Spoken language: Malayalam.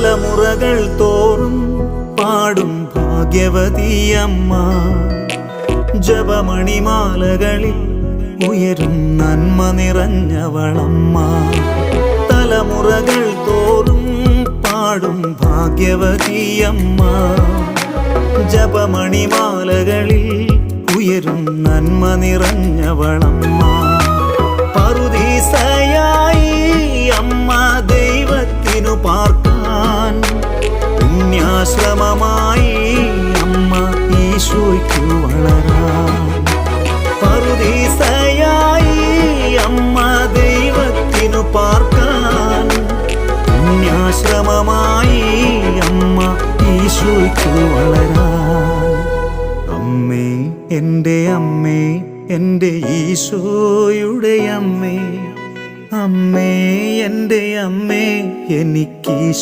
തലമുറകൾ തോറും പാടും ഭാഗ്യവതിയമ്മ. ജപമണിമാലകളിൽ ഉയരും നന്മ നിറഞ്ഞവളമ്മ. തലമുറകൾ തോറും പാടും ഭാഗ്യവതിയമ്മ. ജപമണിമാലകളിൽ ഉയരും നന്മ നിറഞ്ഞവളമ്മ. പറുദീസയായി അമ്മ ദൈവത്തിനു പാർക്കാൻ, പുണ്യാശ്രമമായി അമ്മ ഈശോയ്ക്കു വളരാൻ. പറുദീസയായി അമ്മ ദൈവത്തിനു പാർക്കാൻ, പുണ്യാശ്രമമായി അമ്മ ഈശോയ്ക്കു വളരാൻ. അമ്മേ, എൻ്റെ അമ്മേ, എൻ്റെ ഈശോയുടെ അമ്മേ, അമ്മേ എൻ്റെ അമ്മേ, എനിക്ക്